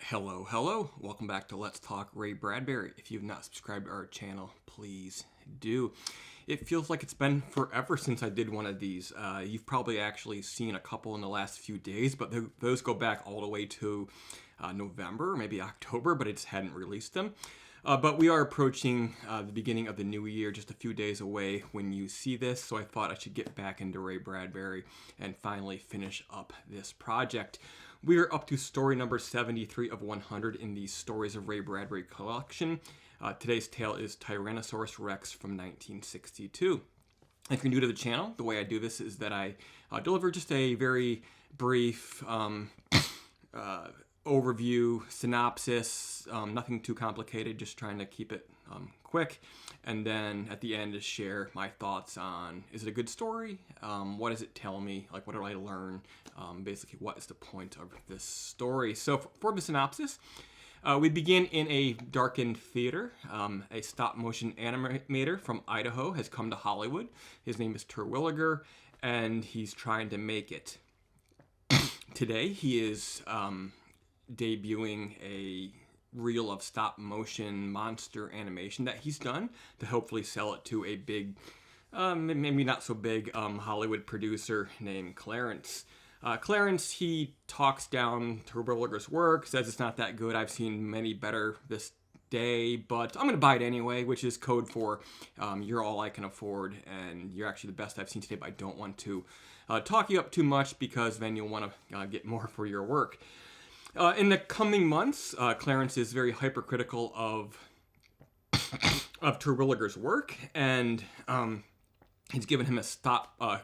Hello. Welcome back to Let's Talk Ray Bradbury. If you've not subscribed to our channel, please do. It feels like it's been forever since I did one of these. You've probably actually seen a couple in the last few days, but those go back all the way to November, maybe October, but I just hadn't released them. But we are approaching the beginning of the new year, just a few days away when you see this, so I thought I should get back into Ray Bradbury and finally finish up this project. We are up to story number 73 of 100 in the Stories of Ray Bradbury collection. Today's tale is Tyrannosaurus Rex from 1962. If you're new to the channel, the way I do this is that I deliver just a very brief overview, synopsis, nothing too complicated, just trying to keep it quick. And then at the end, just share my thoughts on, is it a good story? What does it tell me? Like, what did I learn? Basically, what is the point of this story? So for the synopsis, we begin in a darkened theater. A stop-motion animator from Idaho has come to Hollywood. His name is Terwilliger, and he's trying to make it. Today, he is debuting a reel of stop-motion monster animation that he's done to hopefully sell it to a big, maybe not so big, Hollywood producer named Clarence. Clarence, he talks down Terwilliger's work, says it's not that good. I've seen many better this day, but I'm going to buy it anyway, which is code for you're all I can afford, and you're actually the best I've seen today, but I don't want to talk you up too much because then you'll want to get more for your work. In the coming months, Clarence is very hypercritical of Terwilliger's work, and he's given him a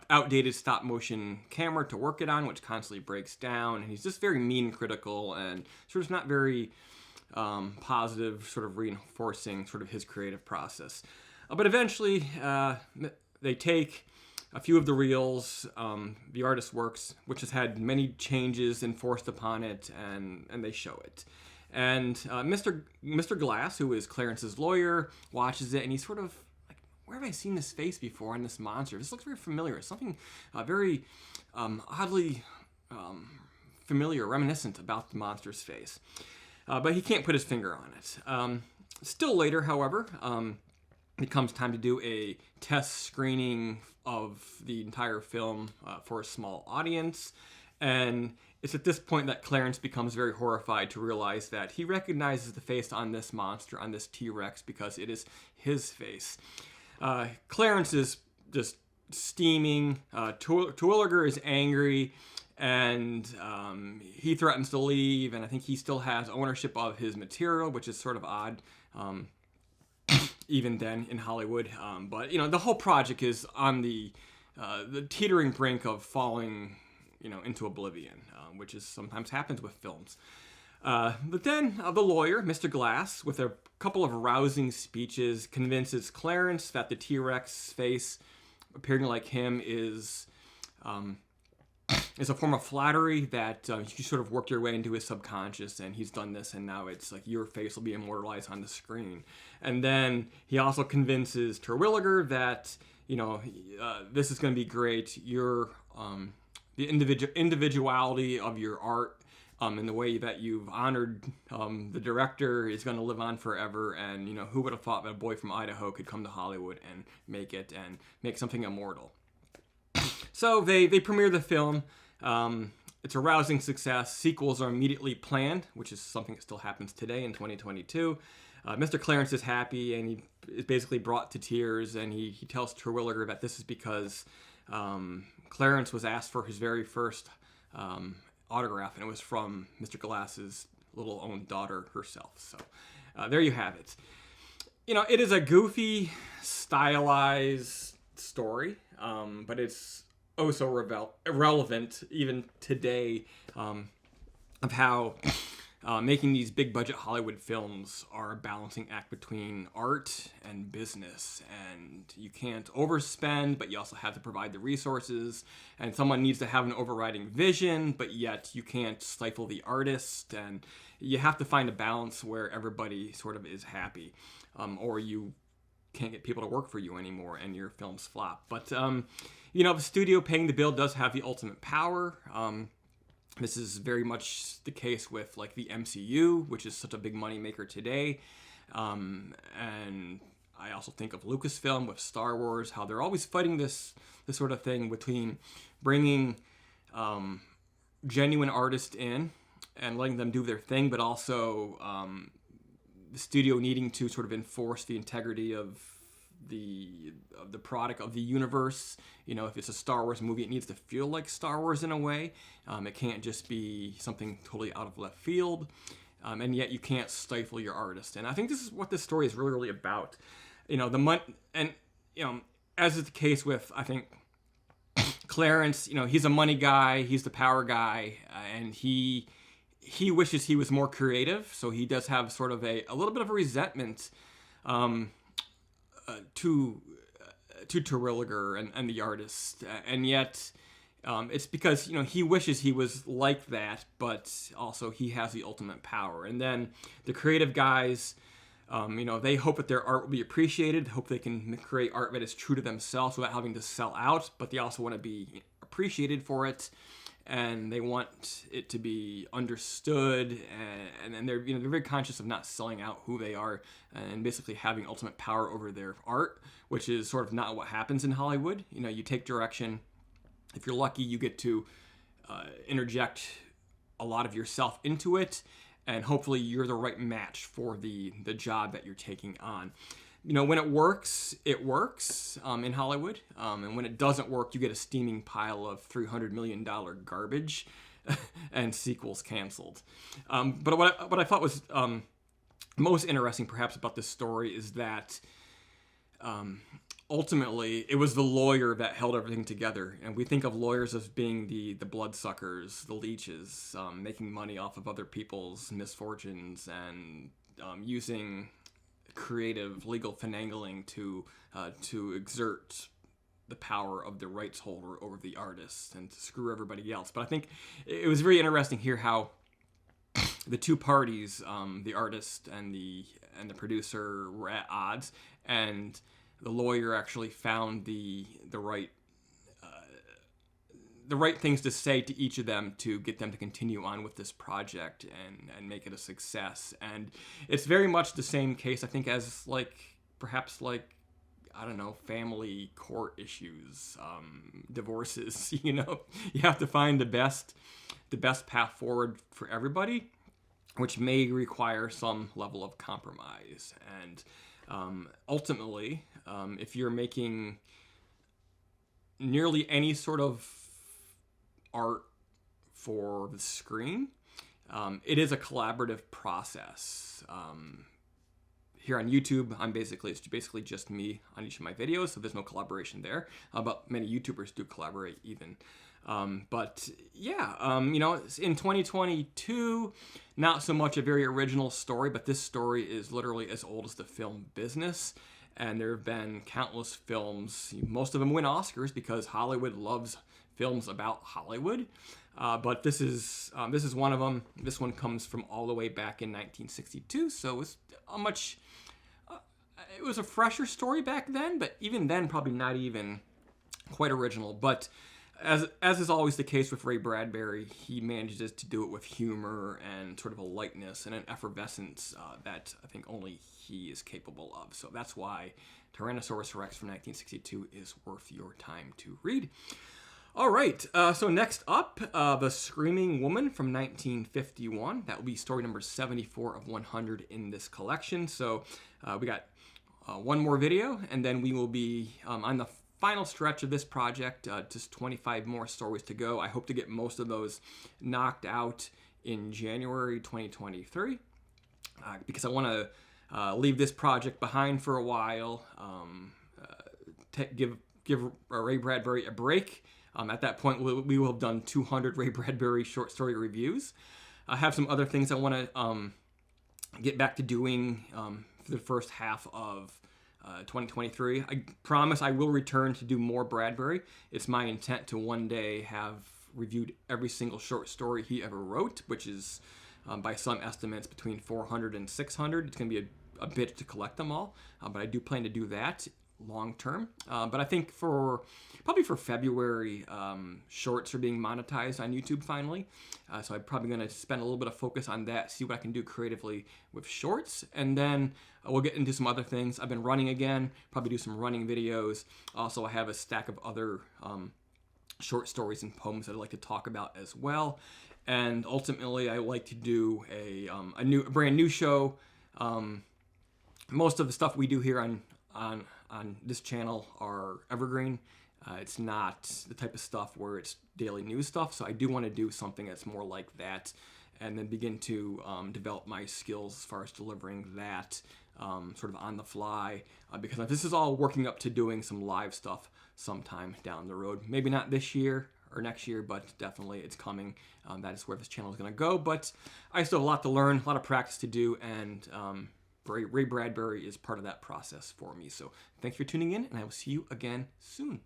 outdated stop-motion camera to work it on, which constantly breaks down, and he's just very mean critical and sort of not very positive, sort of reinforcing sort of his creative process. But eventually, they take a few of the reels, the artist's works, which has had many changes enforced upon it, and they show it. And Mr. Glass, who is Clarence's lawyer, watches it, and he's sort of like, where have I seen this face before on this monster? This looks very familiar. It's something very oddly familiar, reminiscent about the monster's face. But he can't put his finger on it. Still later, however, it comes time to do a test screening of the entire film for a small audience, and it's at this point that Clarence becomes very horrified to realize that he recognizes the face on this monster, on this T-Rex, because it is his face. Clarence is just steaming. Terwilliger is angry, and he threatens to leave, and I think he still has ownership of his material, which is sort of odd. Even then in Hollywood, but the whole project is on the teetering brink of falling, into oblivion, which is sometimes happens with films. But then the lawyer, Mr. Glass, with a couple of rousing speeches, convinces Clarence that the T-Rex face appearing like him is a form of flattery, that you sort of work your way into his subconscious, and he's done this, and now it's like your face will be immortalized on the screen. And then he also convinces Terwilliger that this is going to be great. Your the individuality of your art and the way that you've honored the director is going to live on forever. And who would have thought that a boy from Idaho could come to Hollywood and make something immortal? So they premiere the film. It's a rousing success. Sequels are immediately planned, which is something that still happens today in 2022. Mr. Clarence is happy, and he is basically brought to tears, and he tells Terwilliger that this is because Clarence was asked for his very first autograph, and it was from Mr. Glass's little own daughter herself. So there you have it. It is a goofy, stylized story, but it's so relevant even today, of how making these big budget Hollywood films are a balancing act between art and business, and you can't overspend, but you also have to provide the resources, and someone needs to have an overriding vision, but yet you can't stifle the artist, and you have to find a balance where everybody sort of is happy, or you can't get people to work for you anymore and your films flop. But the studio paying the bill does have the ultimate power. This is very much the case with like the MCU, which is such a big moneymaker today. And I also think of Lucasfilm with Star Wars, how they're always fighting this sort of thing between bringing genuine artists in and letting them do their thing, but also the studio needing to sort of enforce the integrity of the product of the universe. You know, if it's a Star Wars movie, it needs to feel like Star Wars in a way. It can't just be something totally out of left field. And yet you can't stifle your artist. And I think this is what this story is really, really about. You know, as is the case with, I think, Clarence, you know, he's a money guy, he's the power guy, and he wishes he was more creative. So he does have sort of a little bit of a resentment to Terwilliger and the artist, and yet it's because, you know, he wishes he was like that, but also he has the ultimate power. And then the creative guys, you know, they hope that their art will be appreciated, hope they can create art that is true to themselves without having to sell out, but they also want to be appreciated for it, and they want it to be understood, and they're, you know, they're very conscious of not selling out who they are and basically having ultimate power over their art, which is sort of not what happens in Hollywood. You know, you take direction. If you're lucky, you get to interject a lot of yourself into it, and hopefully you're the right match for the job that you're taking on. You know, when it works in Hollywood, and when it doesn't work, you get a steaming pile of $300 million garbage and sequels canceled. But what I thought was most interesting, perhaps, about this story is that ultimately it was the lawyer that held everything together. And we think of lawyers as being the bloodsuckers, the leeches, making money off of other people's misfortunes and using creative legal finagling to exert the power of the rights holder over the artist and to screw everybody else. But I think it was very interesting here how the two parties, the artist and the producer, were at odds, and the lawyer actually found the right things to say to each of them to get them to continue on with this project and make it a success. And it's very much the same case, I think, as perhaps I don't know, family court issues, divorces. You know, you have to find the best path forward for everybody, which may require some level of compromise. And ultimately, if you're making nearly any sort of art for the screen, it is a collaborative process. Here on YouTube, it's basically just me on each of my videos, so there's no collaboration there. But many YouTubers do collaborate even. But yeah, you know, in 2022, not so much a very original story, but this story is literally as old as the film business. And there have been countless films. Most of them win Oscars because Hollywood loves films about Hollywood. But this is one of them. This one comes from all the way back in 1962, so it's it was a fresher story back then, but even then probably not even quite original. But as is always the case with Ray Bradbury, he manages to do it with humor and sort of a lightness and an effervescence that I think only he is capable of. So that's why Tyrannosaurus Rex from 1962 is worth your time to read. All right, so next up, The Screaming Woman from 1951. That will be story number 74 of 100 in this collection. So we got one more video, and then we will be on the final stretch of this project, just 25 more stories to go. I hope to get most of those knocked out in January 2023, because I want to leave this project behind for a while, give Ray Bradbury a break. At that point, we will have done 200 Ray Bradbury short story reviews. I have some other things I want to get back to doing for the first half of 2023. I promise I will return to do more Bradbury. It's my intent to one day have reviewed every single short story he ever wrote, which is, by some estimates, between 400 and 600. It's going to be a bit to collect them all, but I do plan to do that. long term. But I think probably for February, shorts are being monetized on YouTube finally. So I'm probably going to spend a little bit of focus on that, see what I can do creatively with shorts. And then we'll get into some other things. I've been running again, probably do some running videos. Also, I have a stack of other short stories and poems that I'd like to talk about as well. And ultimately, I like to do a brand new show. Most of the stuff we do here on this channel are evergreen. It's not the type of stuff where it's daily news stuff. So I do want to do something that's more like that, and then begin to develop my skills as far as delivering that sort of on the fly. Because this is all working up to doing some live stuff sometime down the road. Maybe not this year or next year, but definitely it's coming. That is where this channel is going to go. But I still have a lot to learn, a lot of practice to do, and Ray Bradbury is part of that process for me. So thanks for tuning in, and I will see you again soon.